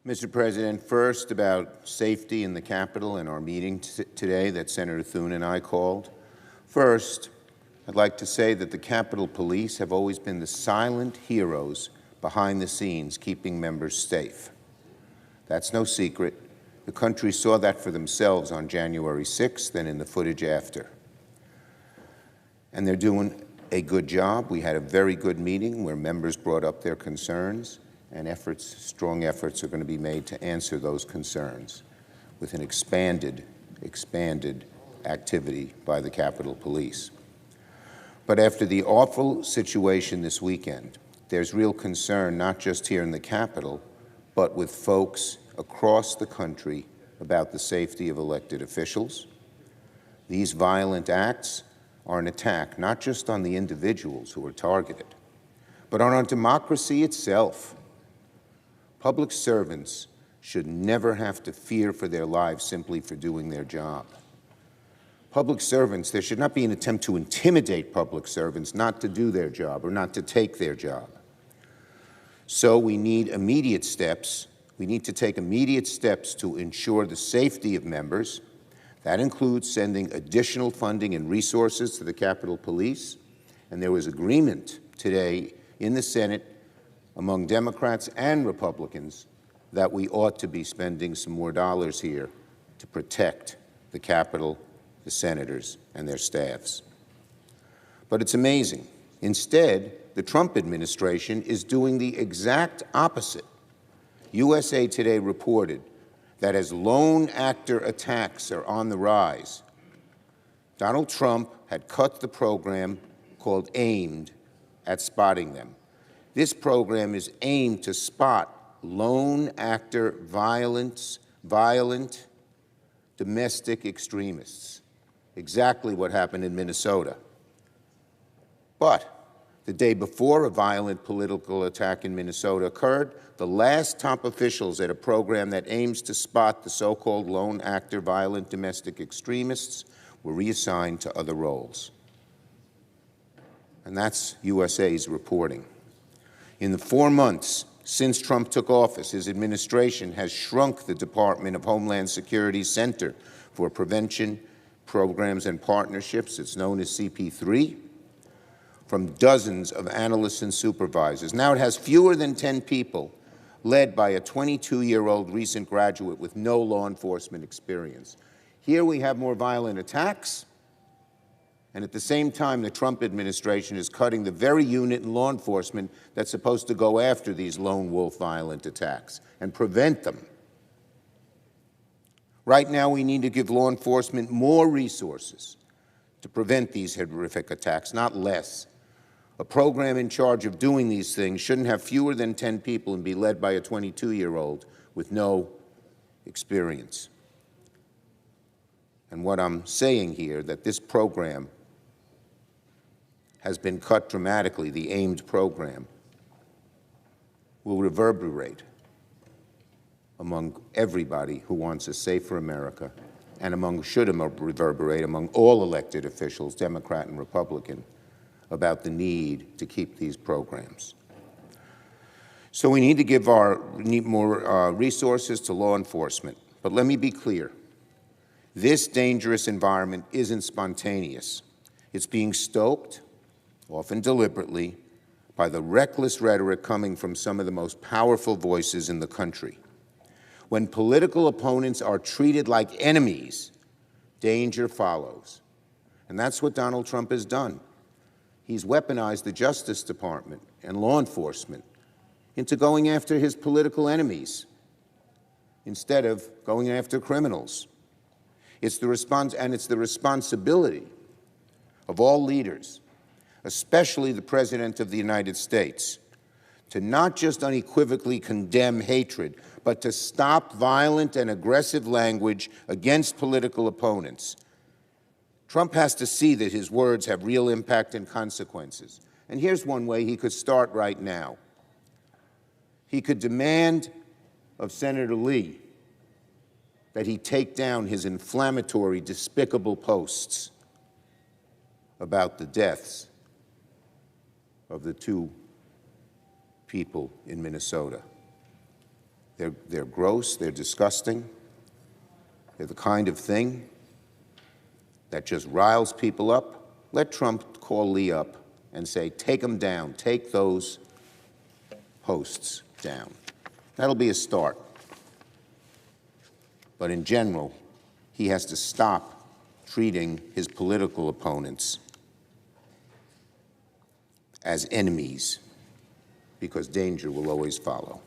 Mr. President, first about safety in the Capitol and our meeting today that Senator Thune and I called. First, I'd like to say that the Capitol Police have always been the silent heroes behind the scenes keeping members safe. That's no secret. The country saw that for themselves on January 6th and in the footage after. And they're doing a good job. We had a very good meeting where members brought up their concerns, and strong efforts are going to be made to answer those concerns with an expanded activity by the Capitol Police. But after the awful situation this weekend, there's real concern not just here in the Capitol, but with folks across the country about the safety of elected officials. These violent acts are an attack not just on the individuals who are targeted, but on our democracy itself. Public servants should never have to fear for their lives simply for doing their job. Public servants, there should not be an attempt to intimidate public servants not to do their job or not to take their job. So we need immediate steps. We need to take immediate steps to ensure the safety of members. That includes sending additional funding and resources to the Capitol Police. And there was agreement today in the Senate among Democrats and Republicans that we ought to be spending some more dollars here to protect the Capitol, the senators, and their staffs. But it's amazing. Instead, the Trump administration is doing the exact opposite. USA Today reported that as lone actor attacks are on the rise, Donald Trump had cut the program called AIMED at spotting them. This program is aimed to spot lone actor violent domestic extremists. Exactly what happened in Minnesota. But the day before a violent political attack in Minnesota occurred, the last top officials at a program that aims to spot the so-called lone actor violent domestic extremists were reassigned to other roles. And that's USA's reporting. In the 4 months since Trump took office, his administration has shrunk the Department of Homeland Security's Center for Prevention, Programs, and Partnerships, it's known as CP3, from dozens of analysts and supervisors. Now it has fewer than 10 people, led by a 22-year-old recent graduate with no law enforcement experience. Here we have more violent attacks, and at the same time, the Trump administration is cutting the very unit in law enforcement that's supposed to go after these lone wolf violent attacks and prevent them. Right now, we need to give law enforcement more resources to prevent these horrific attacks, not less. A program in charge of doing these things shouldn't have fewer than 10 people and be led by a 22-year-old with no experience. And what I'm saying here, that this program has been cut dramatically, the AIMED program, will reverberate among everybody who wants a safer America and should reverberate among all elected officials, Democrat and Republican, about the need to keep these programs. So we need to give more resources to law enforcement. But let me be clear. This dangerous environment isn't spontaneous. It's being stoked, often deliberately, by the reckless rhetoric coming from some of the most powerful voices in the country. When political opponents are treated like enemies, danger follows. And that's what Donald Trump has done. He's weaponized the Justice Department and law enforcement into going after his political enemies instead of going after criminals. It's the responsibility of all leaders, especially the President of the United States, to not just unequivocally condemn hatred, but to stop violent and aggressive language against political opponents. Trump has to see that his words have real impact and consequences. And here's one way he could start right now. He could demand of Senator Lee that he take down his inflammatory, despicable posts about the deaths of the 2 people in Minnesota. They're gross, they're disgusting. They're the kind of thing that just riles people up. Let Trump call Lee up and say, take them down, take those posts down. That'll be a start. But in general, he has to stop treating his political opponents as enemies, because danger will always follow.